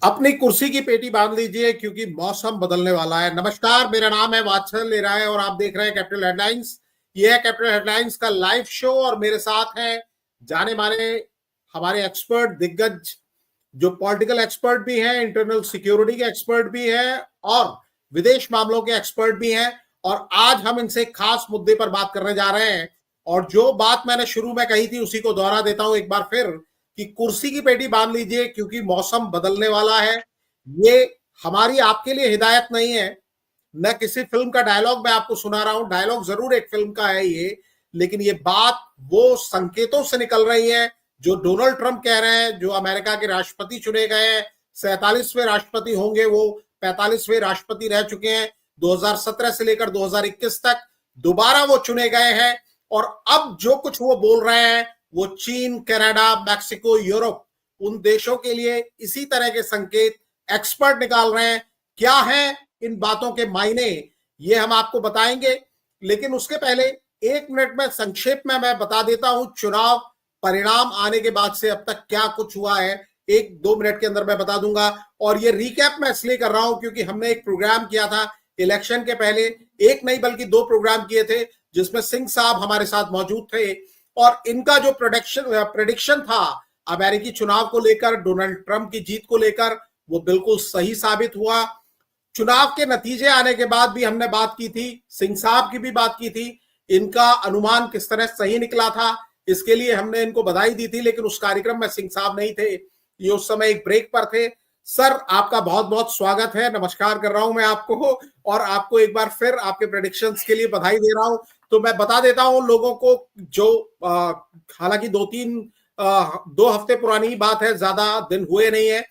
अपनी कुर्सी की पेटी बांध लीजिए क्योंकि मौसम बदलने वाला है। नमस्कार, मेरा नाम है वात्सल राय और आप देख रहे हैं कैपिटल हेडलाइंस। ये है कैपिटल हेडलाइंस का लाइव शो और मेरे साथ हैं जाने माने हमारे एक्सपर्ट दिग्गज, जो पॉलिटिकल एक्सपर्ट भी हैं, इंटरनल सिक्योरिटी के एक्सपर्ट भी हैं और विदेश मामलों के एक्सपर्ट भी हैं। और आज हम इनसे खास मुद्दे पर बात करने जा रहे हैं। और जो बात मैंने शुरू में कही थी उसी को दोहरा देता हूं एक बार फिर कि कुर्सी की पेटी बांध लीजिए क्योंकि मौसम बदलने वाला है। ये हमारी आपके लिए हिदायत नहीं है, न किसी फिल्म का डायलॉग मैं आपको सुना रहा हूं। डायलॉग जरूर एक फिल्म का है ये, लेकिन ये बात वो संकेतों से निकल रही है जो डोनाल्ड ट्रंप कह रहे हैं, जो अमेरिका के राष्ट्रपति चुने गए हैं। 47वें राष्ट्रपति होंगे वो, 45वें राष्ट्रपति रह चुके हैं 2017 से लेकर 2021 तक, दोबारा वो चुने गए हैं। और अब जो कुछ वो बोल रहे हैं वो चीन, कनाडा, मैक्सिको, यूरोप, उन देशों के लिए इसी तरह के संकेत एक्सपर्ट निकाल रहे हैं। क्या है इन बातों के मायने, ये हम आपको बताएंगे। लेकिन उसके पहले 1 मिनट में संक्षेप में मैं बता देता हूं चुनाव परिणाम आने के बाद से अब तक क्या कुछ हुआ है। 1-2 मिनट के अंदर मैं बता दूंगा। और ये रिकैप मैं इसलिए कर रहा हूं क्योंकि हमने एक प्रोग्राम किया था इलेक्शन के पहले, एक नहीं बल्कि 2 प्रोग्राम किए थे जिसमें सिंह साहब हमारे साथ मौजूद थे। और इनका जो प्रेडिक्शन था अमेरिकी चुनाव को लेकर, डोनाल्ड ट्रंप की जीत को लेकर, वो बिल्कुल सही साबित हुआ। चुनाव के नतीजे आने के बाद भी हमने बात की थी, सिंह साहब की भी बात की थी, इनका अनुमान किस तरह सही निकला था, इसके लिए हमने इनको बधाई दी थी। लेकिन उस कार्यक्रम में सिंह साहब नहीं थे, ये उस समय एक ब्रेक पर थे। सर, आपका बहुत बहुत स्वागत है, नमस्कार कर रहा हूं मैं आपको। और आपको एक बार फिर आपके प्रेडिक्शंस के लिए बधाई दे रहा हूं। तो मैं बता देता हूं लोगों को, जो हालांकि 2 हफ्ते पुरानी बात है, ज्यादा दिन हुए नहीं है।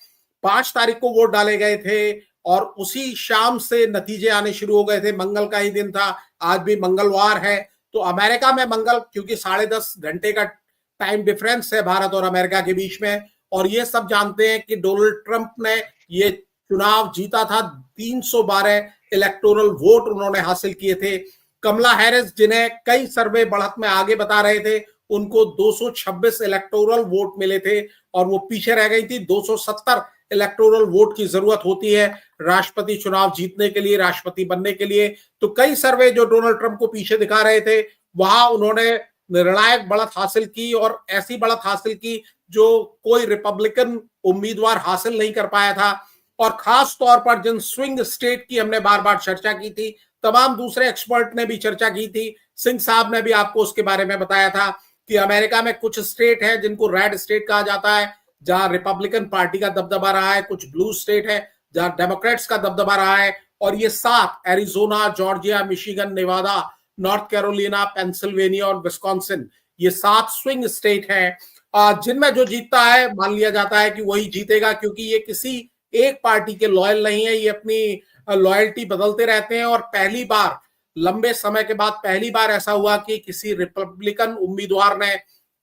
5 तारीख को वोट डाले गए थे और उसी शाम से नतीजे आने शुरू हो गए थे। मंगल का ही दिन था, आज भी मंगलवार है। तो अमेरिका में मंगल, क्योंकि 10.5 घंटे का टाइम डिफरेंस है भारत और अमेरिका के बीच में, और ये सब जानते हैं कि डोनाल्ड ट्रंप ने ये चुनाव जीता था। 312 इलेक्टोरल वोट उन्होंने हासिल किए थे। कमला हैरिस, जिन्हें कई सर्वे बढ़त में आगे बता रहे थे, उनको 226 इलेक्टोरल वोट मिले थे और वो पीछे रह गई थी। 270 इलेक्टोरल वोट की जरूरत होती है राष्ट्रपति चुनाव जीतने के लिए, राष्ट्रपति बनने के लिए। तो कई सर्वे जो डोनाल्ड ट्रंप को पीछे दिखा रहे थे, वहां उन्होंने निर्णायक बढ़त हासिल की और ऐसी बढ़त हासिल की जो कोई रिपब्लिकन उम्मीदवार हासिल नहीं कर पाया था। और खास तौर पर जिन स्विंग स्टेट की हमने बार बार चर्चा की थी, तमाम दूसरे एक्सपर्ट ने भी चर्चा की थी, सिंह साहब ने भी आपको उसके बारे में बताया था कि अमेरिका में कुछ स्टेट है जिनको रेड स्टेट कहा जाता है, जहां रिपब्लिकन पार्टी का दबदबा रहा है। कुछ ब्लू स्टेट है जहां डेमोक्रेट्स का दबदबा रहा है। और ये 7, Arizona, Georgia, Michigan, Nevada, North Carolina, Pennsylvania और विस्कॉन्सिन, ये 7 स्विंग स्टेट हैं जिनमें जो जीतता है मान लिया जाता है कि वही जीतेगा, क्योंकि ये किसी एक पार्टी के लॉयल नहीं है, ये अपनी लॉयल्टी बदलते रहते हैं। और पहली बार, लंबे समय के बाद पहली बार ऐसा हुआ कि किसी रिपब्लिकन उम्मीदवार ने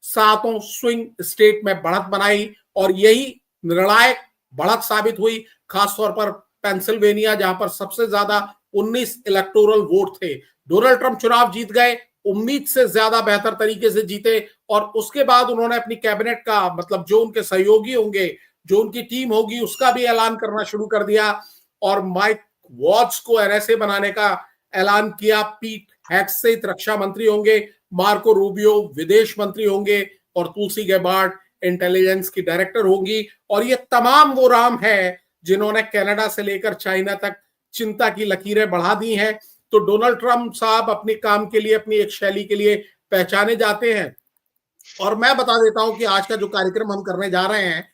7 स्विंग स्टेट में बढ़त बनाई और यही निर्णायक बढ़त साबित हुई। खासतौर पर पेंसिल्वेनिया, जहां पर सबसे ज्यादा 19 इलेक्टोरल वोट थे। डोनाल्ड ट्रंप चुनाव जीत गए, उम्मीद से ज्यादा बेहतर तरीके से जीते। और उसके बाद उन्होंने अपनी कैबिनेट का, मतलब जो उनके सहयोगी होंगे, जो उनकी टीम होगी, उसका भी ऐलान करना शुरू कर दिया। और माइक वॉट्स को एनएसए बनाने का ऐलान किया। पीट हेगसेथ रक्षा मंत्री होंगे, मार्को रूबियो विदेश मंत्री होंगे और तुलसी गैबार्ड इंटेलिजेंस की डायरेक्टर होंगी। और ये तमाम वो राम है जिन्होंने कनाडा से लेकर चाइना तक चिंता की लकीरें बढ़ा दी हैं। तो डोनाल्ड ट्रंप साहब अपने काम के लिए, अपनी एक शैली के लिए पहचाने जाते हैं। और मैं बता देता हूं कि आज का जो कार्यक्रम हम करने जा रहे हैं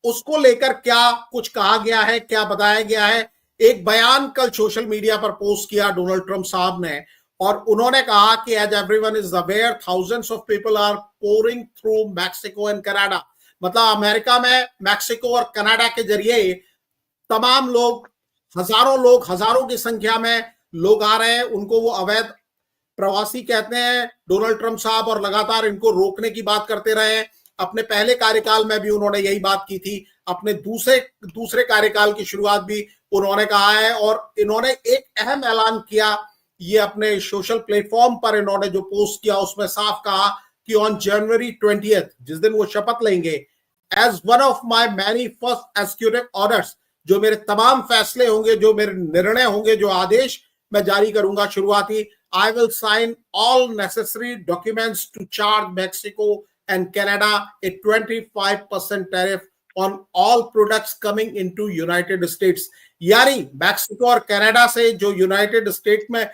उसको लेकर क्या कुछ कहा गया है, क्या बताया गया है। एक बयान कल सोशल मीडिया पर पोस्ट किया डोनाल्ड ट्रंप साहब ने, और उन्होंने कहा कि as everyone is aware, thousands of people are pouring through Mexico and Canada. मतलब अमेरिका में मैक्सिको और कनाडा के जरिए तमाम लोग, हजारों की संख्या में लोग आ रहे हैं। उनको वो अवैध प्रवासी कहते हैं डोनाल्ड ट्रंप साहब, और लगातार इनको रोकने की बात करते रहे हैं। अपने पहले कार्यकाल में भी उन्होंने यही बात की थी, अपने दूसरे कार्यकाल की शुरुआत भी उन्होंने कहा है। और इन्होंने एक अहम ऐलान किया, ये अपने सोशल प्लेटफॉर्म पर इन्होंने जो पोस्ट किया उसमें साफ कहा कि ऑन जनवरी 20, जिस दिन वो शपथ लेंगे, as one of my many first executive orders, जो मेरे तमाम फैसले होंगे, जो मेरे निर्णय होंगे, जो आदेश मैं जारी करूंगा शुरुआती, I will sign all necessary documents to charge Mexico and Canada a 25% tariff on all products coming into United States. यानी मैक्सिको और कनाडा से जो यूनाइटेड स्टेट में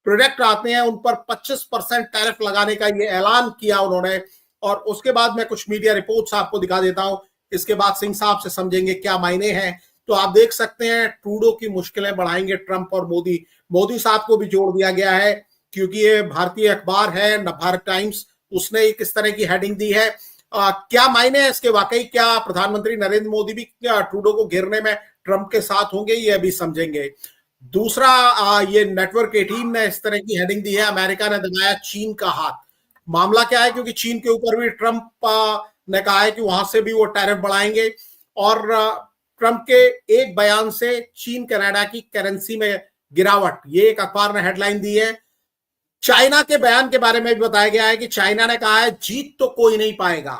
प्रोडक्ट आते हैं उन पर 25% टैरिफ लगाने का ये ऐलान किया उन्होंने। और उसके बाद मैं कुछ मीडिया रिपोर्ट्स आपको दिखा देता हूं, इसके बाद सिंह साहब से समझेंगे क्या मायने हैं। तो आप देख सकते हैं ट्रूडो की मुश्किलें बढ़ाएंगे ट्रंप और मोदी। मोदी साहब को भी जोड़ दिया गया है क्योंकि ये भारतीय अखबार है नवभारत टाइम्स, उसने एक इस तरह की हेडिंग दी है। क्या मायने हैं इसके वाकई, क्या प्रधानमंत्री नरेंद्र मोदी भी ट्रूडो को घेरने में ट्रंप के साथ होंगे, ये अभी समझेंगे। दूसरा, ये नेटवर्क 18 ने इस तरह की हेडिंग दी है, अमेरिका ने दबाया चीन का हाथ। मामला क्या है, क्योंकि चीन के ऊपर भी ट्रंप ने कहा है कि वहां से भी वो टैरिफ बढ़ाएंगे। और ट्रंप के एक बयान से चीन कनाडा की करेंसी में गिरावट, ये एक अखबार ने हेडलाइन दी है। चाइना के बयान के बारे में भी बताया गया है कि चाइना ने कहा है जीत तो कोई नहीं पाएगा।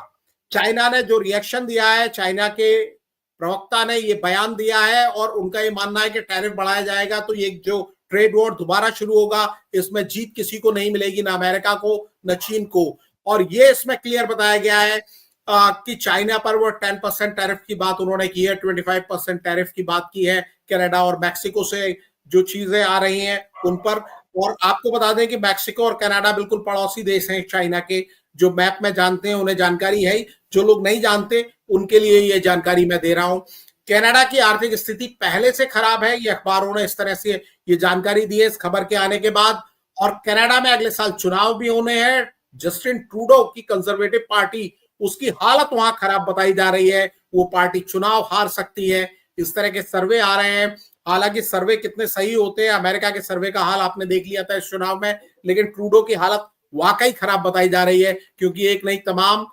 चाइना ने जो रिएक्शन दिया है, चाइना के प्रवक्ता ने ये बयान दिया है और उनका ये मानना है कि टैरिफ बढ़ाया जाएगा तो ये जो ट्रेड वॉर दोबारा शुरू होगा, इसमें जीत किसी को नहीं मिलेगी, ना अमेरिका को न चीन को। और ये इसमें क्लियर बताया गया है कि चाइना पर वो 10% टैरिफ की बात उन्होंने की है, 25% टैरिफ की बात की है कनाडा और मैक्सिको से जो चीजें आ रही हैं उन पर। और आपको बता दें कि मैक्सिको और कनाडा बिल्कुल पड़ोसी देश हैं चाइना के, जो मैप में जानते हैं उन्हें जानकारी है, जो लोग नहीं जानते उनके लिए ये जानकारी मैं दे रहा हूं। कनाडा की आर्थिक स्थिति पहले से खराब है, ये अखबारों ने इस तरह से ये जानकारी दी है इस खबर के आने के बाद। और कनाडा में अगले साल चुनाव भी होने हैं। जस्टिन ट्रूडो की कंजर्वेटिव पार्टी, उसकी हालत वहां खराब बताई जा रही है, वो पार्टी चुनाव हार सकती है, इस तरह के सर्वे आ रहे हैं। हालांकि सर्वे कितने सही होते हैं, अमेरिका के सर्वे का हाल आपने देख लिया था इस चुनाव में, लेकिन ट्रूडो की हालत वाकई खराब बताई जा रही है क्योंकि एक नहीं तमाम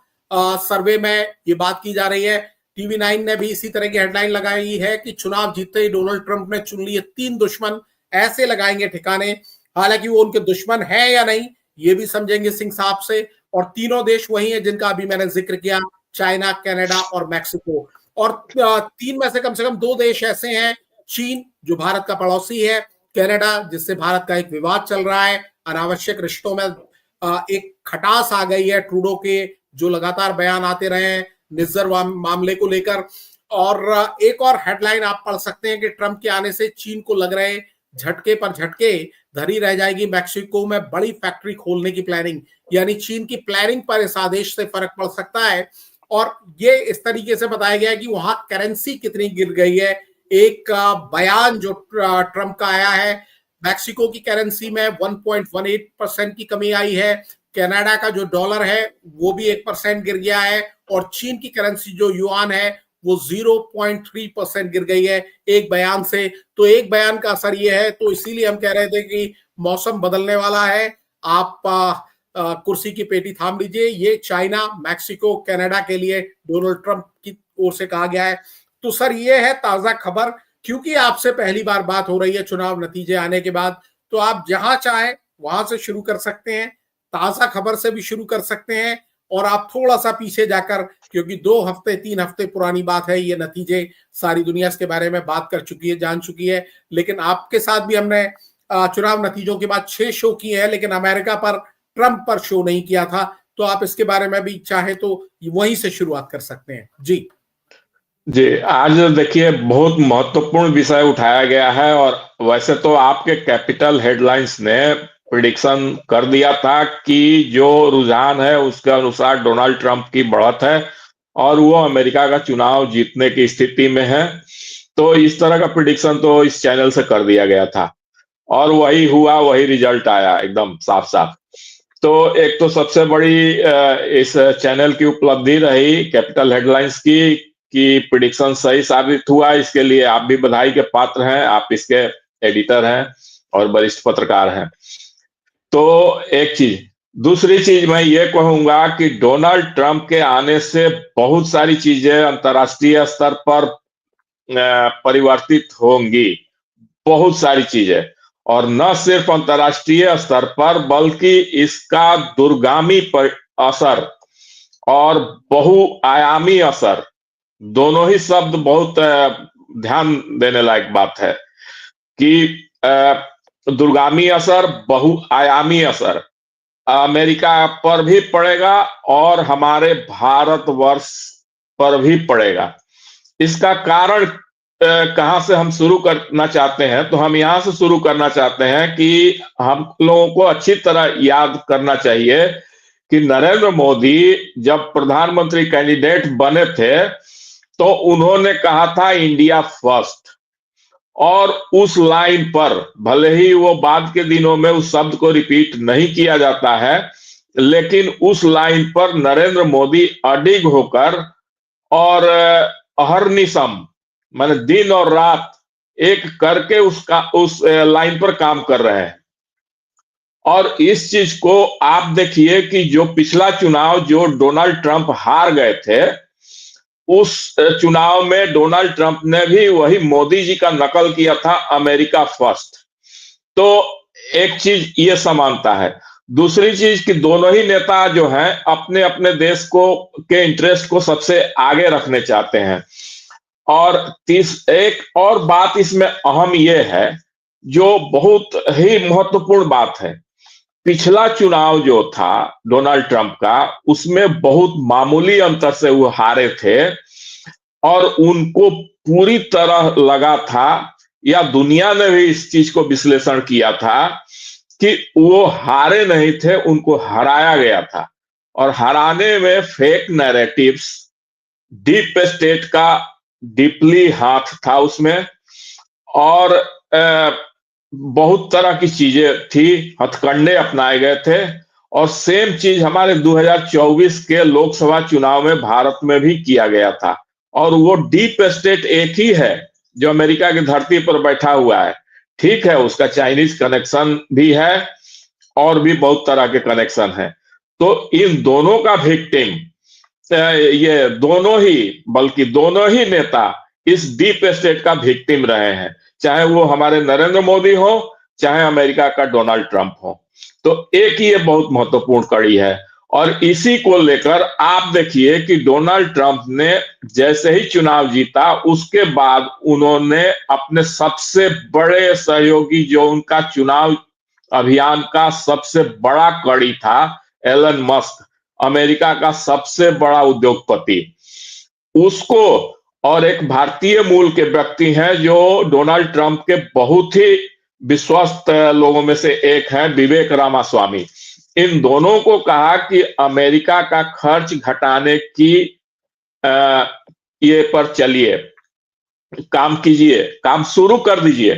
सर्वे में ये बात की जा रही है। टीवी 9 ने भी इसी तरह की हेडलाइन लगाई है कि चुनाव जीतते ही डोनाल्ड ट्रंप ने चुन लिए 3 दुश्मन, ऐसे लगाएंगे ठिकाने। हालांकि वो उनके दुश्मन है या नहीं ये भी समझेंगे सिंह साहब से। और तीनों देश वही है जिनका अभी मैंने जिक्र किया, चाइना, कनाडा और मैक्सिको। और 3 में से कम 2 देश ऐसे हैं, चीन जो भारत का पड़ोसी है, कनाडा जिससे भारत का एक विवाद चल रहा है, अनावश्यक रिश्तों में एक खटास आ गई है ट्रूडो के जो लगातार बयान आते रहे हैं निज्जर मामले को लेकर। और एक और हेडलाइन आप पढ़ सकते हैं कि ट्रंप के आने से चीन को लग रहे झटके पर झटके, धरी रह जाएगी मैक्सिको में बड़ी फैक्ट्री खोलने की प्लानिंग। यानी चीन की प्लानिंग पर इस आदेश से फर्क पड़ सकता है। और ये इस तरीके से बताया गया है कि वहां करेंसी कितनी गिर गई है। एक बयान जो ट्रंप का आया है, मैक्सिको की करेंसी में 1.18% की कमी आई है, कनाडा का जो डॉलर है वो भी 1% गिर गया है, और चीन की करेंसी जो युआन है वो 0.3% गिर गई है एक बयान से। तो एक बयान का असर ये है, तो इसीलिए हम कह रहे थे कि मौसम बदलने वाला है। आप कुर्सी की पेटी थाम लीजिए। ये चाइना, मैक्सिको, कनाडा के लिए डोनाल्ड ट्रंप की ओर से कहा गया है। तो सर ये है ताजा खबर, क्योंकि आपसे पहली बार बात हो रही है चुनाव नतीजे आने के बाद, तो आप जहां चाहे वहां से शुरू कर सकते हैं, ताजा खबर से भी शुरू कर सकते हैं। और आप थोड़ा सा पीछे जाकर, क्योंकि 2 हफ्ते 3 हफ्ते पुरानी बात है, ये नतीजे सारी दुनिया इसके बारे में बात कर चुकी है, जान चुकी है। लेकिन आपके साथ भी हमने चुनाव नतीजों के बाद 6 शो किए हैं, लेकिन अमेरिका पर, ट्रंप पर शो नहीं किया था। तो आप इसके बारे में भी चाहे तो वहीं से शुरुआत कर सकते हैं। जी जी, आज देखिए बहुत महत्वपूर्ण विषय उठाया गया है। और वैसे तो आपके कैपिटल हेडलाइंस ने प्रिडिक्शन कर दिया था कि जो रुझान है उसके अनुसार डोनाल्ड ट्रंप की बढ़त है और वो अमेरिका का चुनाव जीतने की स्थिति में है। तो इस तरह का प्रिडिक्शन तो इस चैनल से कर दिया गया था और वही हुआ, वही रिजल्ट आया एकदम साफ साफ। तो एक तो सबसे बड़ी इस चैनल की उपलब्धि रही कैपिटल हेडलाइंस की कि प्रिडिक्शन सही साबित हुआ। इसके लिए आप भी बधाई के पात्र हैं, आप इसके एडिटर हैं और वरिष्ठ पत्रकार हैं। तो एक चीज, दूसरी चीज मैं ये कहूंगा कि डोनाल्ड ट्रंप के आने से बहुत सारी चीजें अंतर्राष्ट्रीय स्तर पर परिवर्तित होंगी, बहुत सारी चीजें। और न सिर्फ अंतर्राष्ट्रीय स्तर पर बल्कि इसका दूरगामी असर और बहुआयामी असर दोनों ही शब्द बहुत ध्यान देने लायक बात है कि दूरगामी असर, बहुआयामी असर अमेरिका पर भी पड़ेगा और हमारे भारतवर्ष पर भी पड़ेगा। इसका कारण कहां से हम शुरू करना चाहते हैं, तो हम यहां से शुरू करना चाहते हैं कि हम लोगों को अच्छी तरह याद करना चाहिए कि नरेंद्र मोदी जब प्रधानमंत्री कैंडिडेट बने थे तो उन्होंने कहा था इंडिया फर्स्ट, और उस लाइन पर भले ही वो बाद के दिनों में उस शब्द को रिपीट नहीं किया जाता है, लेकिन उस लाइन पर नरेंद्र मोदी अडिग होकर और अहर्निशम माने दिन और रात एक करके उस लाइन पर काम कर रहे हैं। और इस चीज को आप देखिए कि जो पिछला चुनाव जो डोनाल्ड ट्रंप हार गए थे, उस चुनाव में डोनाल्ड ट्रंप ने भी वही मोदी जी का नकल किया था, अमेरिका फर्स्ट। तो एक चीज ये समानता है। दूसरी चीज कि दोनों ही नेता जो हैं अपने अपने देश को के इंटरेस्ट को सबसे आगे रखने चाहते हैं। और एक और बात इसमें अहम ये है, जो बहुत ही महत्वपूर्ण बात है। पिछला चुनाव जो था डोनाल्ड ट्रंप का, उसमें बहुत मामूली अंतर से वो हारे थे और उनको पूरी तरह लगा था, या दुनिया ने भी इस चीज को विश्लेषण किया था कि वो हारे नहीं थे, उनको हराया गया था। और हराने में फेक नैरेटिव्स, डीप स्टेट का डीपली हाथ था उसमें, और बहुत तरह की चीजें थी, हथकंडे अपनाए गए थे। और सेम चीज हमारे 2024 के लोकसभा चुनाव में भारत में भी किया गया था। और वो डीप स्टेट एक ही है जो अमेरिका की धरती पर बैठा हुआ है। ठीक है, उसका चाइनीज कनेक्शन भी है और भी बहुत तरह के कनेक्शन है। तो इन दोनों का विक्टिम, ये दोनों ही, बल्कि दोनों ही नेता इस डीप स्टेट का विक्टिम रहे हैं, चाहे वो हमारे नरेंद्र मोदी हो, चाहे अमेरिका का डोनाल्ड ट्रंप हो। तो एक ये बहुत महत्वपूर्ण कड़ी है। और इसी को लेकर आप देखिए कि डोनाल्ड ट्रंप ने जैसे ही चुनाव जीता, उसके बाद उन्होंने अपने सबसे बड़े सहयोगी, जो उनका चुनाव अभियान का सबसे बड़ा कड़ी था, एलन मस्क, अमेरिका का सबसे बड़ा उद्योगपति, उसको, और एक भारतीय मूल के व्यक्ति हैं जो डोनाल्ड ट्रंप के बहुत ही विश्वस्त लोगों में से एक है, विवेक रामास्वामी, इन दोनों को कहा कि अमेरिका का खर्च घटाने की ये पर चलिए, काम कीजिए, काम शुरू कर दीजिए।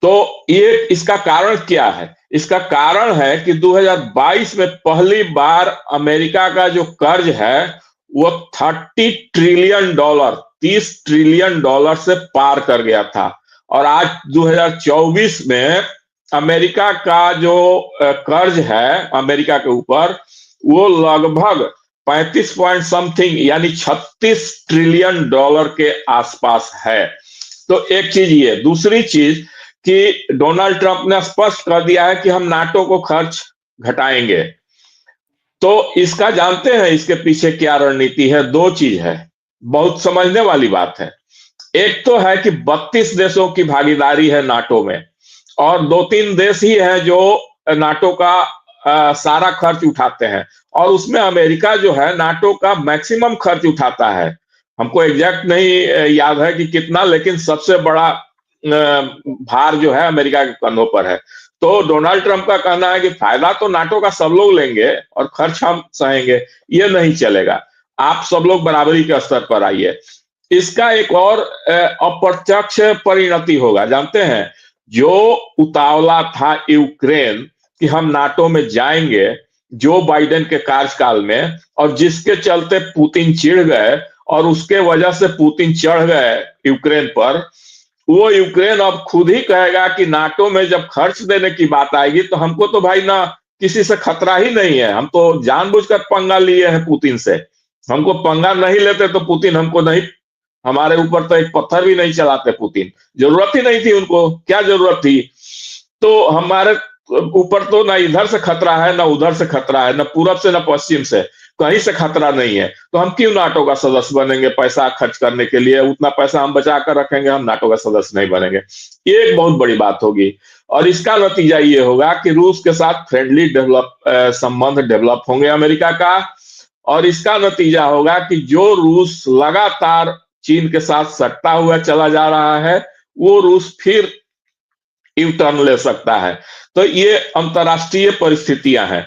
तो ये इसका कारण क्या है? इसका कारण है कि 2022 में पहली बार अमेरिका का जो कर्ज है वो 30 ट्रिलियन डॉलर, 30 ट्रिलियन डॉलर से पार कर गया था। और आज 2024 में अमेरिका का जो कर्ज है अमेरिका के ऊपर, वो लगभग 35 पॉइंट समथिंग यानी 36 ट्रिलियन डॉलर के आसपास है। तो एक चीज ये। दूसरी चीज कि डोनाल्ड ट्रंप ने स्पष्ट कर दिया है कि हम नाटो को खर्च घटाएंगे। तो इसका जानते हैं इसके पीछे क्या रणनीति है? दो चीज है, बहुत समझने वाली बात है। एक तो है कि 32 देशों की भागीदारी है नाटो में, और 2-3 देश ही हैं जो नाटो का सारा खर्च उठाते हैं, और उसमें अमेरिका जो है नाटो का मैक्सिमम खर्च उठाता है। हमको एग्जैक्ट नहीं याद है कि कितना, लेकिन सबसे बड़ा भार जो है अमेरिका के कंधों पर है। तो डोनाल्ड ट्रंप का कहना है कि फायदा तो नाटो का सब लोग लेंगे और खर्च हम सहेंगे, ये नहीं चलेगा, आप सब लोग बराबरी के स्तर पर आइए। इसका एक और अप्रत्यक्ष परिणति होगा, जानते हैं, जो उतावला था यूक्रेन कि हम नाटो में जाएंगे जो बाइडेन के कार्यकाल में, और जिसके चलते पुतिन चिढ़ गए और उसके वजह से पुतिन चढ़ गए यूक्रेन पर, वो यूक्रेन अब खुद ही कहेगा कि नाटो में जब खर्च देने की बात आएगी तो हमको तो भाई ना किसी से खतरा ही नहीं है, हम तो जानबूझकर पंगा लिए हैं पुतिन से, हमको पंगा नहीं लेते तो पुतिन हमको नहीं, हमारे ऊपर तो एक पत्थर भी नहीं चलाते पुतिन, जरूरत ही नहीं थी उनको, क्या जरूरत थी? तो हमारे ऊपर तो ना इधर से खतरा है, ना उधर से खतरा है, ना पूरब से ना पश्चिम से, कहीं से खतरा नहीं है। तो हम क्यों नाटो का सदस्य बनेंगे पैसा खर्च करने के लिए? उतना पैसा हम बचा कर रखेंगे, हम नाटो का सदस्य नहीं बनेंगे। ये एक बहुत बड़ी बात होगी। और इसका नतीजा ये होगा कि रूस के साथ फ्रेंडली संबंध डेवलप होंगे अमेरिका का। और इसका नतीजा होगा कि जो रूस लगातार चीन के साथ सटता हुआ चला जा रहा है, वो रूस फिर यू टर्न ले सकता है। तो ये अंतरराष्ट्रीय परिस्थितियां हैं।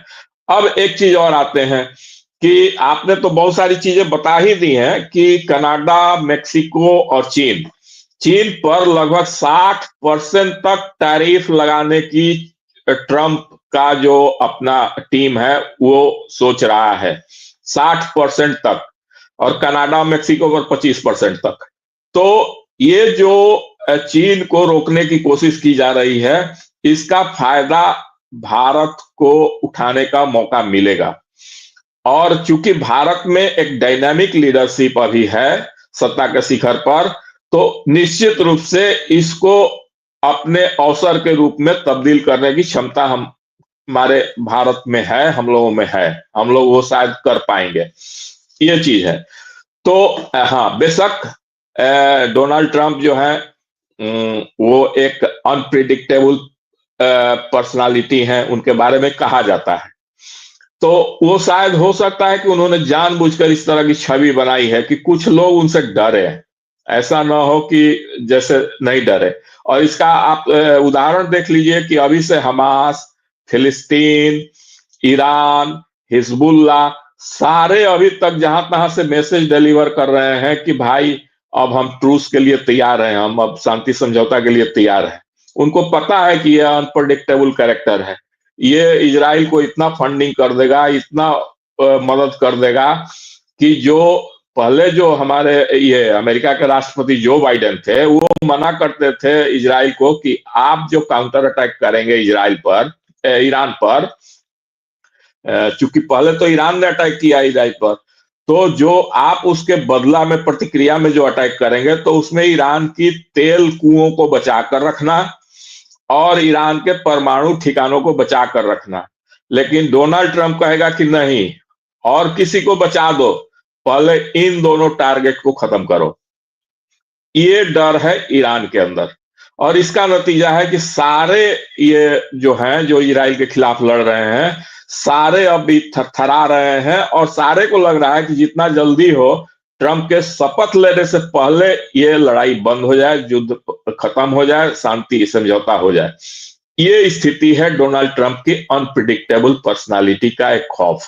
अब एक चीज और आते हैं कि आपने तो बहुत सारी चीजें बता ही दी हैं कि कनाडा, मेक्सिको और चीन चीन पर लगभग 60% तक टैरिफ लगाने की ट्रंप का जो अपना टीम है वो सोच रहा है, 60% तक। और कनाडा, मेक्सिको पर 25% तक। तो ये जो चीन को रोकने की कोशिश की जा रही है, इसका फायदा भारत को उठाने का मौका मिलेगा। और चूंकि भारत में एक डायनामिक लीडरशिप अभी है सत्ता के शिखर पर, तो निश्चित रूप से इसको अपने अवसर के रूप में तब्दील करने की क्षमता हमारे भारत में है, हम लोगों में है। हम लोग वो शायद कर पाएंगे, ये चीज है। तो हाँ, बेशक डोनाल्ड ट्रंप जो है वो एक अनप्रिडिक्टेबल पर्सनालिटी है, उनके बारे में कहा जाता है। तो वो शायद हो सकता है कि उन्होंने जानबूझकर इस तरह की छवि बनाई है कि कुछ लोग उनसे डरे। ऐसा ना हो कि जैसे नहीं डरे। और इसका आप उदाहरण देख लीजिए कि अभी से हमास, फिलिस्तीन, ईरान, हिजबुल्ला सारे अभी तक जहां तहां से मैसेज डिलीवर कर रहे हैं कि भाई अब हम ट्रूस के लिए तैयार हैं, हम अब शांति समझौता के लिए तैयार हैं। उनको पता है कि यह अनप्रेडिक्टेबल कैरेक्टर है, ये इजराइल को इतना फंडिंग कर देगा, इतना मदद कर देगा कि जो पहले जो हमारे ये अमेरिका के राष्ट्रपति जो बाइडेन थे, वो मना करते थे इजराइल को कि आप जो काउंटर अटैक करेंगे इजराइल पर, ईरान पर, चूंकि पहले तो ईरान ने अटैक किया इजराइल पर, तो जो आप उसके बदला में प्रतिक्रिया में जो अटैक करेंगे, तो उसमें ईरान की तेल कुओं को बचा कर रखना और ईरान के परमाणु ठिकानों को बचा कर रखना। लेकिन डोनाल्ड ट्रंप कहेगा कि नहीं, और किसी को बचा दो, पहले इन दोनों टारगेट को खत्म करो। ये डर है ईरान के अंदर। और इसका नतीजा है कि सारे ये जो हैं, जो इजराइल के खिलाफ लड़ रहे हैं, सारे अभी थरथरा रहे हैं और सारे को लग रहा है कि जितना जल्दी हो ट्रंप के शपथ लेने से पहले ये लड़ाई बंद हो जाए, युद्ध खत्म हो जाए, शांति समझौता हो जाए। ये स्थिति है डोनाल्ड ट्रंप की अनप्रिडिक्टेबल पर्सनालिटी का एक खौफ।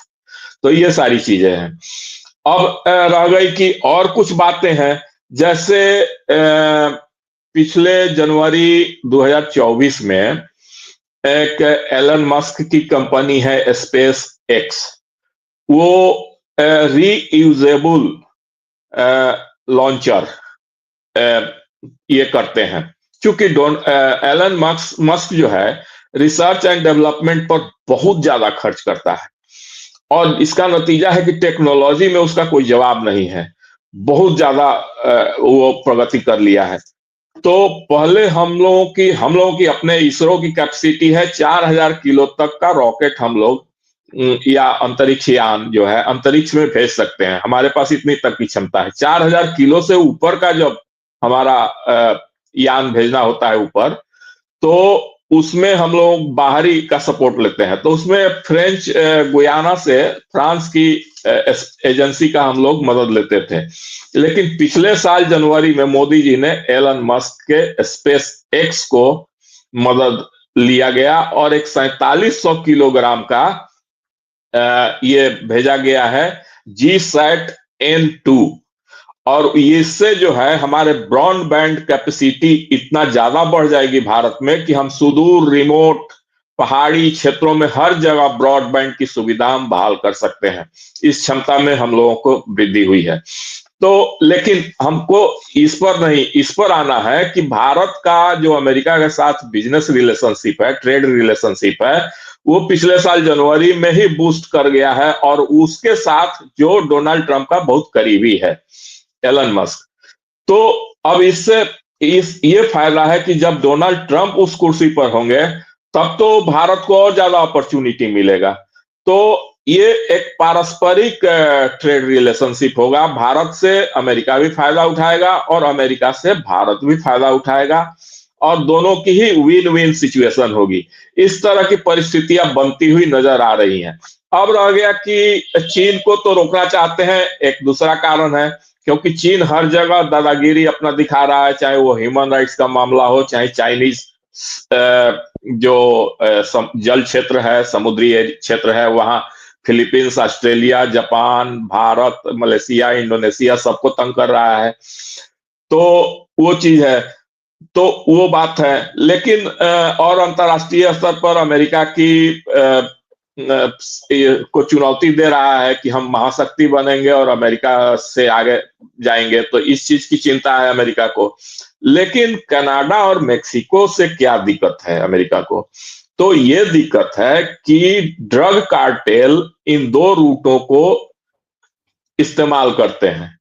तो ये सारी चीजें हैं। अब रह गई कि और कुछ बातें हैं, जैसे पिछले जनवरी 2024 में एक एलन मस्क की कंपनी है स्पेस एक्स, वो रीयूजेबल लॉन्चर ये करते हैं। क्योंकि एलन मस्क जो है रिसर्च एंड डेवलपमेंट पर बहुत ज्यादा खर्च करता है और इसका नतीजा है कि टेक्नोलॉजी में उसका कोई जवाब नहीं है, बहुत ज्यादा वो प्रगति कर लिया है। तो पहले हम लोगों की अपने इसरो की कैपेसिटी है 4000 किलो तक का रॉकेट हम लोग या अंतरिक्ष यान जो है अंतरिक्ष में भेज सकते हैं। हमारे पास इतनी तक की क्षमता है। 4000 किलो से ऊपर का जब हमारा यान भेजना होता है ऊपर, तो उसमें हम लोग बाहरी का सपोर्ट लेते हैं। तो उसमें फ्रेंच गुयाना से फ्रांस की एजेंसी का हम लोग मदद लेते थे। लेकिन पिछले साल जनवरी में मोदी जी ने एलन मस्क के स्पेस एक्स को मदद लिया गया और एक 4700 किलोग्राम का ये भेजा गया है GSAT-N2। और इससे जो है हमारे ब्रॉडबैंड कैपेसिटी इतना ज्यादा बढ़ जाएगी भारत में कि हम सुदूर, रिमोट, पहाड़ी क्षेत्रों में हर जगह ब्रॉडबैंड की सुविधा हम बहाल कर सकते हैं। इस क्षमता में हम लोगों को वृद्धि हुई है। तो लेकिन हमको इस पर नहीं, इस पर आना है कि भारत का जो अमेरिका के साथ बिजनेस रिलेशनशिप है, ट्रेड रिलेशनशिप है, वो पिछले साल जनवरी में ही बूस्ट कर गया है और उसके साथ जो डोनाल्ड ट्रंप का बहुत करीबी है एलन मस्क। तो अब इससे ये फायदा है कि जब डोनाल्ड ट्रंप उस कुर्सी पर होंगे तब तो भारत को और ज्यादा अपॉर्चुनिटी मिलेगा। तो ये एक पारस्परिक ट्रेड रिलेशनशिप होगा। भारत से अमेरिका भी फायदा उठाएगा और अमेरिका से भारत भी फायदा उठाएगा, और दोनों की ही विन विन सिचुएशन होगी। इस तरह की परिस्थितियां बनती हुई नजर आ रही हैं। अब रह गया कि चीन को तो रोकना चाहते हैं, एक दूसरा कारण है, क्योंकि चीन हर जगह दादागिरी अपना दिखा रहा है, चाहे वो ह्यूमन राइट्स का मामला हो, चाहे चाइनीज जो जल क्षेत्र है, समुद्री क्षेत्र है, वहां Philippines, Australia, Japan, Bharat, Malaysia, Indonesia सबको तंग कर रहा है। तो वो चीज है, तो वो बात है। लेकिन और अंतर्राष्ट्रीय स्तर पर अमेरिका की को चुनौती दे रहा है कि हम महाशक्ति बनेंगे और अमेरिका से आगे जाएंगे, तो इस चीज की चिंता है अमेरिका को। लेकिन कनाडा और मेक्सिको से क्या दिक्कत है अमेरिका को? तो ये दिक्कत है कि ड्रग कार्टेल इन दो रूटों को इस्तेमाल करते हैं,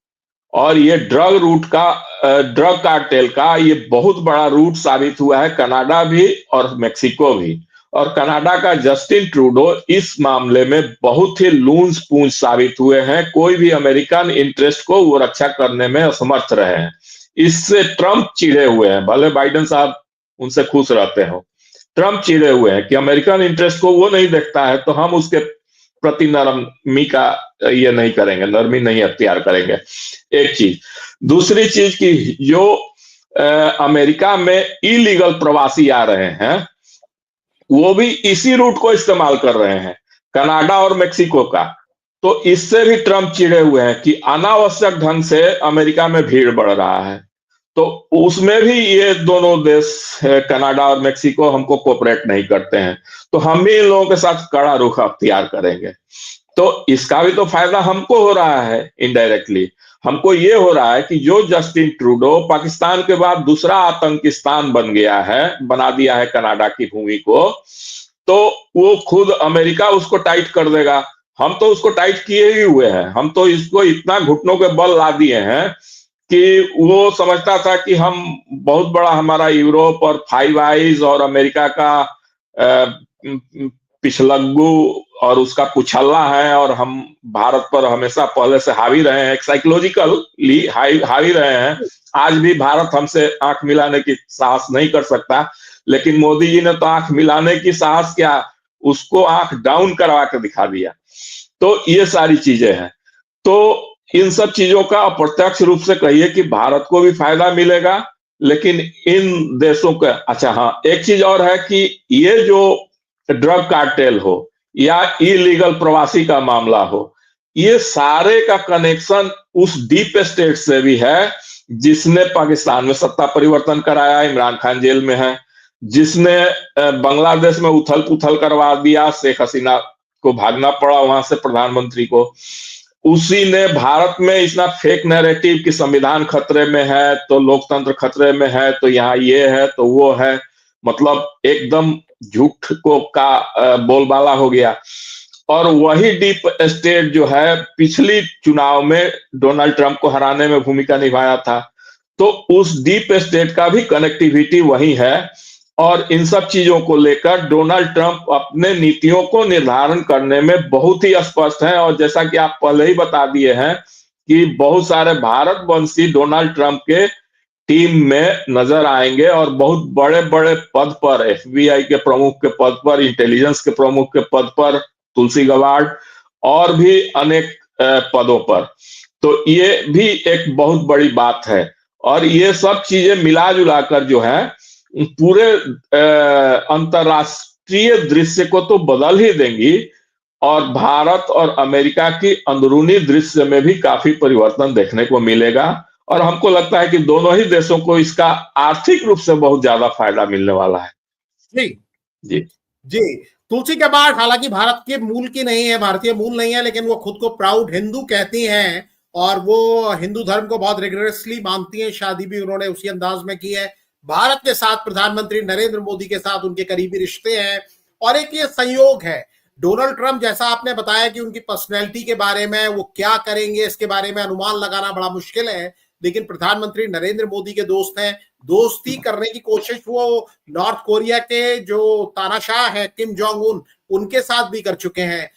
और ये ड्रग कार्टेल का ये बहुत बड़ा रूट साबित हुआ है, कनाडा भी और मेक्सिको भी। और कनाडा का जस्टिन ट्रूडो इस मामले में बहुत ही लूंज पूंछ साबित हुए हैं। कोई भी अमेरिकन इंटरेस्ट को वो रक्षा करने में असमर्थ रहे हैं। इससे ट्रंप चिढ़े हुए हैं, भले बाइडेन साहब उनसे खुश रहते हो। ट्रंप चिढ़े हुए हैं कि अमेरिकन इंटरेस्ट को वो नहीं देखता है, तो हम उसके प्रति नरमी का ये नहीं करेंगे, नरमी नहीं अख्तियार करेंगे। एक चीज। दूसरी चीज की जो अमेरिका में इलीगल प्रवासी आ रहे हैं, वो भी इसी रूट को इस्तेमाल कर रहे हैं, कनाडा और मेक्सिको का। तो इससे भी ट्रंप चिढ़े हुए हैं कि अनावश्यक ढंग से अमेरिका में भीड़ बढ़ रहा है। तो उसमें भी ये दोनों देश, कनाडा और मेक्सिको, हमको कोऑपरेट नहीं करते हैं, तो हम भी इन लोगों के साथ कड़ा रुख अख्तियार करेंगे। तो इसका भी तो फायदा हमको हो रहा है इनडायरेक्टली। हमको ये हो रहा है कि जो जस्टिन ट्रूडो पाकिस्तान के बाद दूसरा आतंकिस्तान बना दिया है कनाडा की भूमि को, तो वो खुद अमेरिका उसको टाइट कर देगा। हम तो उसको टाइट किए ही हुए हैं, हम तो इसको इतना घुटनों के बल ला दिए हैं कि वो समझता था कि हम बहुत बड़ा, हमारा यूरोप और फाइव आइज और अमेरिका का पिछलग्गू और उसका कुछल्ला है, और हम भारत पर हमेशा पहले से हावी रहे हैं, एक साइकोलॉजिकली हावी रहे हैं। आज भी भारत हमसे आंख मिलाने की साहस नहीं कर सकता, लेकिन मोदी जी ने तो आंख मिलाने की साहस क्या, उसको आंख डाउन करवा कर दिखा दिया। तो ये सारी चीजें हैं। तो इन सब चीजों का अप्रत्यक्ष रूप से कहिए कि भारत को भी फायदा मिलेगा, लेकिन इन देशों का, अच्छा हाँ, एक चीज और है कि ये जो ड्रग कार्टेल हो या इलीगल प्रवासी का मामला हो, ये सारे का कनेक्शन उस डीप स्टेट से भी है जिसने पाकिस्तान में सत्ता परिवर्तन कराया, इमरान खान जेल में है, जिसने बांग्लादेश में उथल पुथल करवा दिया, शेख हसीना को भागना पड़ा वहां से प्रधानमंत्री को, उसी ने भारत में इतना फेक नैरेटिव कि संविधान खतरे में है तो लोकतंत्र खतरे में है, तो यहाँ ये है तो वो है, मतलब एकदम झूठ को का बोलबाला हो गया। और वही डीप स्टेट जो है पिछली चुनाव में डोनाल्ड ट्रंप को हराने में भूमिका निभाया था, तो उस डीप स्टेट का भी कनेक्टिविटी वही है। और इन सब चीजों को लेकर डोनाल्ड ट्रंप अपने नीतियों को निर्धारण करने में बहुत ही स्पष्ट हैं, और जैसा कि आप पहले ही बता दिए हैं कि बहुत सारे भारतवंशी डोनाल्ड ट्रंप के टीम में नजर आएंगे, और बहुत बड़े बड़े पद पर, एफबीआई के प्रमुख के पद पर, इंटेलिजेंस के प्रमुख के पद पर, तुलसी गवार्ड और भी अनेक पदों पर। तो ये भी एक बहुत बड़ी बात है, और ये सब चीजें मिला जुला कर जो है पूरे अंतरराष्ट्रीय दृश्य को तो बदल ही देंगी, और भारत और अमेरिका की अंदरूनी दृश्य में भी काफी परिवर्तन देखने को मिलेगा। और हमको लगता है कि दोनों ही देशों को इसका आर्थिक रूप से बहुत ज्यादा फायदा मिलने वाला है। जी जी जी। तुलसी गबार्ड हालांकि भारत के मूल की नहीं है, भारतीय मूल नहीं है, लेकिन वो खुद को प्राउड हिंदू कहती हैं, और वो हिंदू धर्म को बहुत रिगरसली मानती हैं। शादी भी उन्होंने उसी अंदाज में की है। भारत के साथ प्रधानमंत्री नरेंद्र मोदी के साथ उनके करीबी रिश्ते हैं, और एक ये संयोग है। डोनाल्ड ट्रंप, जैसा आपने बताया कि उनकी पर्सनैलिटी के बारे में, वो क्या करेंगे इसके बारे में अनुमान लगाना बड़ा मुश्किल है, लेकिन प्रधानमंत्री नरेंद्र मोदी के दोस्त हैं, दोस्ती करने की कोशिश वो नॉर्थ कोरिया के जो तानाशाह है किम जोंग उन, उनके साथ भी कर चुके हैं।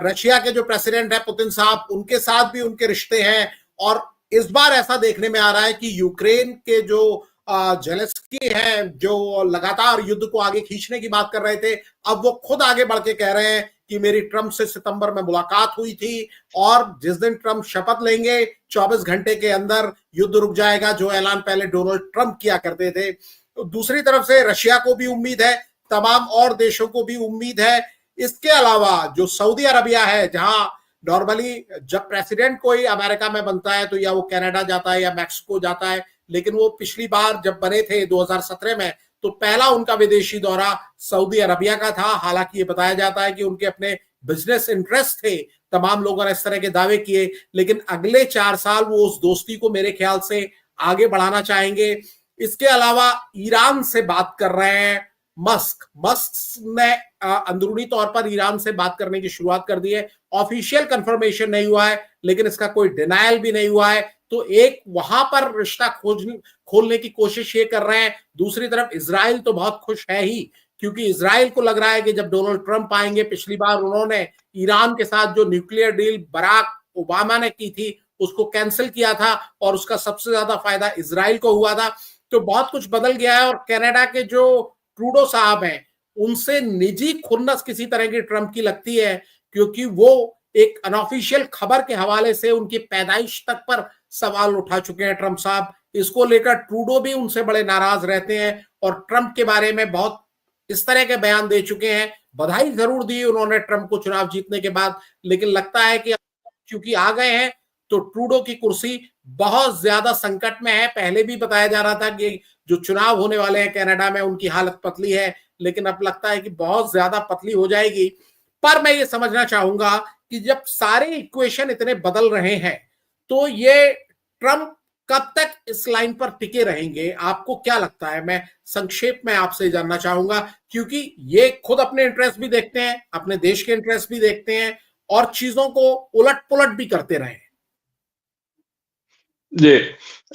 रशिया के जो प्रेसिडेंट है पुतिन साहब, उनके साथ भी उनके रिश्ते हैं। और इस बार ऐसा देखने में आ रहा है कि यूक्रेन के जो जेलेंस्की हैं, जो लगातार युद्ध को आगे खींचने की बात कर रहे थे, अब वो खुद आगे बढ़ के कह रहे हैं कि मेरी ट्रंप से सितंबर में मुलाकात हुई थी और जिस दिन ट्रंप शपथ लेंगे 24 घंटे के अंदर युद्ध रुक जाएगा, जो ऐलान पहले डोनाल्ड ट्रंप किया करते थे। तो दूसरी तरफ से रशिया को भी उम्मीद है, तमाम और देशों को भी उम्मीद है। इसके अलावा जो सऊदी अरबिया है, जहां नॉर्मली जब प्रेसिडेंट कोई अमेरिका में बनता है तो या वो कनाडा जाता है या मैक्सिको जाता है, लेकिन वो पिछली बार जब बने थे 2017 में, तो पहला उनका विदेशी दौरा सऊदी अरबिया का था। हालांकि ये बताया जाता है कि उनके अपने बिजनेस इंटरेस्ट थे, तमाम लोगों ने इस तरह के दावे किए, लेकिन अगले 4 साल वो उस दोस्ती को मेरे ख्याल से आगे बढ़ाना चाहेंगे। इसके अलावा ईरान से बात कर रहे हैं मस्क ने अंदरूनी तौर पर ईरान से बात करने की शुरुआत कर दी है। ऑफिशियल कंफर्मेशन नहीं हुआ है, लेकिन इसका कोई डिनायल भी नहीं हुआ है। तो एक वहां पर रिश्ता खोलने की कोशिश ये कर रहे हैं। दूसरी तरफ इजराइल तो बहुत खुश है ही, क्योंकि इजराइल को लग रहा है कि जब डोनाल्ड ट्रंप आएंगे, पिछली बार उन्होंने ईरान के साथ जो न्यूक्लियर डील बराक ओबामा ने की थी उसको कैंसिल किया था और उसका सबसे ज्यादा फायदा इजराइल को हुआ था। तो बहुत कुछ बदल गया है। और कनाडा के जो ट्रूडो साहब हैं, उनसे निजी खुन्नस किसी तरह की ट्रंप की लगती है, क्योंकि वो एक अनऑफिशियल खबर के हवाले से उनकी पैदाइश तक पर सवाल उठा चुके हैं ट्रंप साहब। इसको लेकर ट्रूडो भी उनसे बड़े नाराज रहते हैं और ट्रंप के बारे में बहुत इस तरह के बयान दे चुके हैं। बधाई जरूर दी उन्होंने ट्रंप को चुनाव जीतने के बाद, लेकिन लगता है कि क्योंकि आ गए हैं तो ट्रूडो की कुर्सी बहुत ज्यादा संकट में है। पहले भी बताया जा रहा था कि जो चुनाव होने वाले हैं कनाडा में, उनकी हालत पतली है, लेकिन अब लगता है कि बहुत ज्यादा पतली हो जाएगी। पर मैं ये समझना चाहूंगा कि जब सारे इक्वेशन इतने बदल रहे हैं, तो ये ट्रंप कब तक इस लाइन पर टिके रहेंगे? आपको क्या लगता है? मैं संक्षेप में आपसे जानना चाहूंगा, क्योंकि ये खुद अपने इंटरेस्ट भी देखते हैं, अपने देश के इंटरेस्ट भी देखते हैं और चीजों को उलट पुलट भी करते रहे। जी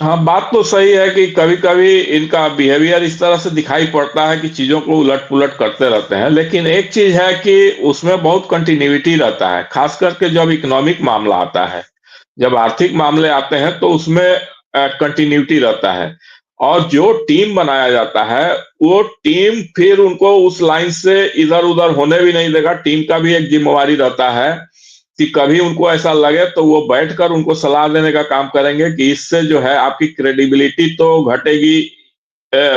हाँ, बात तो सही है कि कभी कभी इनका बिहेवियर इस तरह से दिखाई पड़ता है कि चीजों को उलट पुलट करते रहते हैं, लेकिन एक चीज है कि उसमें बहुत कंटिन्यूटी रहता है। खास करके जब इकोनॉमिक मामला आता है, जब आर्थिक मामले आते हैं, तो उसमें कंटिन्यूटी रहता है। और जो टीम बनाया जाता है, वो टीम फिर उनको उस लाइन से इधर उधर होने भी नहीं देगा। टीम का भी एक जिम्मेवारी रहता है कि कभी उनको ऐसा लगे तो वो बैठकर उनको सलाह देने का काम करेंगे कि इससे जो है आपकी क्रेडिबिलिटी तो घटेगी,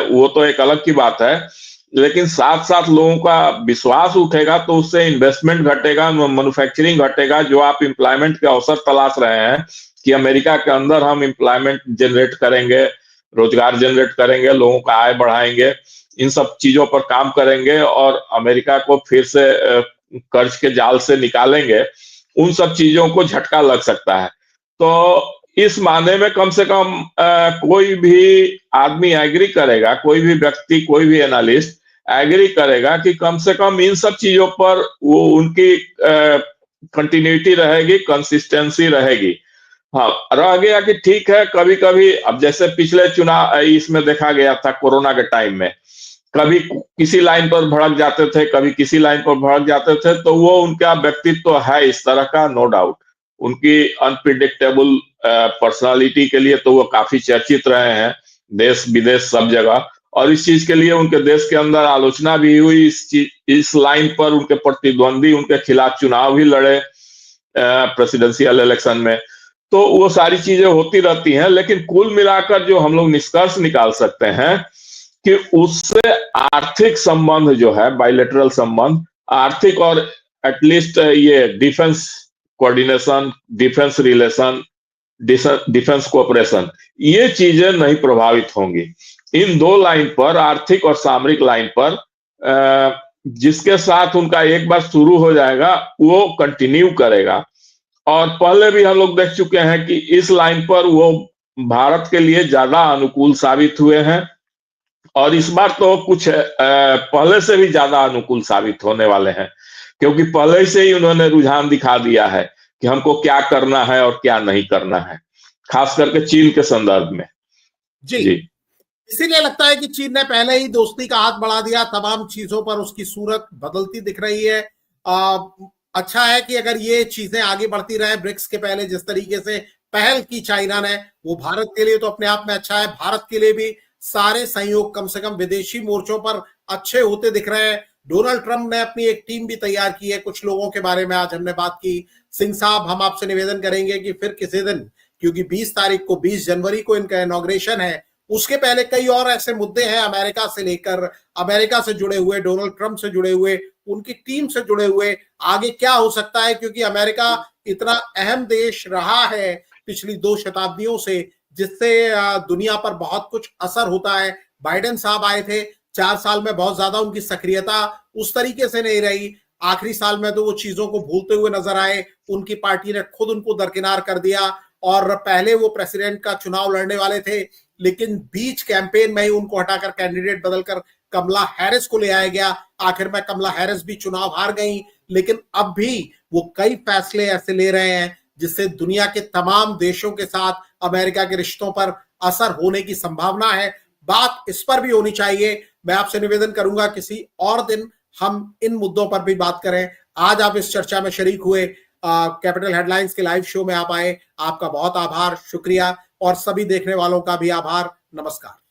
वो तो एक अलग की बात है, लेकिन साथ साथ लोगों का विश्वास उठेगा, तो उससे इन्वेस्टमेंट घटेगा, मैन्युफैक्चरिंग घटेगा। जो आप एम्प्लॉयमेंट के अवसर तलाश रहे हैं कि अमेरिका के अंदर हम एम्प्लॉयमेंट जनरेट करेंगे, रोजगार जनरेट करेंगे, लोगों का आय बढ़ाएंगे, इन सब चीजों पर काम करेंगे और अमेरिका को फिर से कर्ज के जाल से निकालेंगे, उन सब चीजों को झटका लग सकता है। तो इस माने में कम से कम कोई भी आदमी एग्री करेगा, कोई भी व्यक्ति, कोई भी एनालिस्ट एग्री करेगा कि कम से कम इन सब चीजों पर वो उनकी कंटिन्यूटी रहेगी, कंसिस्टेंसी रहेगी। हाँ, रह गया कि ठीक है, कभी कभी अब जैसे पिछले चुनाव इसमें देखा गया था कोरोना के टाइम में, कभी किसी लाइन पर भड़क जाते थे, कभी किसी लाइन पर भड़क जाते थे, तो वो उनका व्यक्तित्व है इस तरह का, नो डाउट। उनकी अनप्रिडिक्टेबल पर्सनालिटी के लिए तो वो काफी चर्चित रहे हैं देश विदेश सब जगह, और इस चीज के लिए उनके देश के अंदर आलोचना भी हुई। इस लाइन पर उनके प्रतिद्वंदी उनके खिलाफ चुनाव भी लड़े प्रेसिडेंशियल इलेक्शन में। तो वो सारी चीजें होती रहती हैं, लेकिन कुल मिलाकर जो हम लोग निष्कर्ष निकाल सकते हैं कि उससे आर्थिक संबंध जो है, बायलैटरल संबंध, आर्थिक और एटलीस्ट ये defence coordination, defence relation, defence cooperation, ये चीजें नहीं प्रभावित होंगी। इन दो लाइन पर, आर्थिक और सामरिक लाइन पर, जिसके साथ उनका एक बार शुरू हो जाएगा वो कंटिन्यू करेगा। और पहले भी हम लोग देख चुके हैं कि इस लाइन पर वो भारत के लिए ज्यादा अनुकूल साबित हुए हैं, और इस बार तो कुछ पहले से भी ज्यादा अनुकूल साबित होने वाले हैं, क्योंकि पहले से ही उन्होंने रुझान दिखा दिया है कि हमको क्या करना है और क्या नहीं करना है, खास करके चीन के संदर्भ में। जी। इसीलिए लगता है कि चीन ने पहले ही दोस्ती का हाथ बढ़ा दिया, तमाम चीजों पर उसकी सूरत बदलती दिख रही है। अच्छा है कि अगर ये चीजें आगे बढ़ती रहे, ब्रिक्स के पहले जिस तरीके से पहल की चाइना ने, वो भारत के लिए तो अपने आप में अच्छा है। भारत के लिए भी सारे सहयोग कम से कम विदेशी मोर्चों पर अच्छे होते दिख रहे हैं। डोनाल्ड ट्रंप ने अपनी एक टीम भी तैयार की है, कुछ लोगों के बारे में आज हमने बात की। सिंह साहब, हम आपसे निवेदन करेंगे कि फिर किसी दिन, क्योंकि 20 तारीख को, 20 जनवरी को इनका इनॉग्रेशन है, उसके पहले कई और ऐसे मुद्दे हैं अमेरिका से लेकर, अमेरिका से जुड़े हुए, डोनाल्ड ट्रंप से जुड़े हुए, उनकी टीम से जुड़े हुए, आगे क्या हो सकता है, क्योंकि अमेरिका इतना अहम देश रहा है पिछली 2 शताब्दियों से, जिससे दुनिया पर बहुत कुछ असर होता है। बाइडेन साहब आए थे, 4 साल में बहुत ज्यादा उनकी सक्रियता उस तरीके से नहीं रही। आखिरी साल में तो वो चीजों को भूलते हुए नजर आए, उनकी पार्टी ने खुद उनको दरकिनार कर दिया। और पहले वो प्रेसिडेंट का चुनाव लड़ने वाले थे, लेकिन बीच कैंपेन में ही उनको हटाकर कैंडिडेट बदलकर कमला हैरिस को ले आया गया। आखिर में कमला हैरिस भी चुनाव हार गई, लेकिन अब भी वो कई फैसले ऐसे ले रहे हैं जिससे दुनिया के तमाम देशों के साथ अमेरिका के रिश्तों पर असर होने की संभावना है। बात इस पर भी होनी चाहिए। मैं आपसे निवेदन करूंगा किसी और दिन हम इन मुद्दों पर भी बात करें। आज आप इस चर्चा में शरीक हुए, कैपिटल हेडलाइंस के लाइव शो में आप आए, आपका बहुत आभार, शुक्रिया, और सभी देखने वालों का भी आभार। नमस्कार।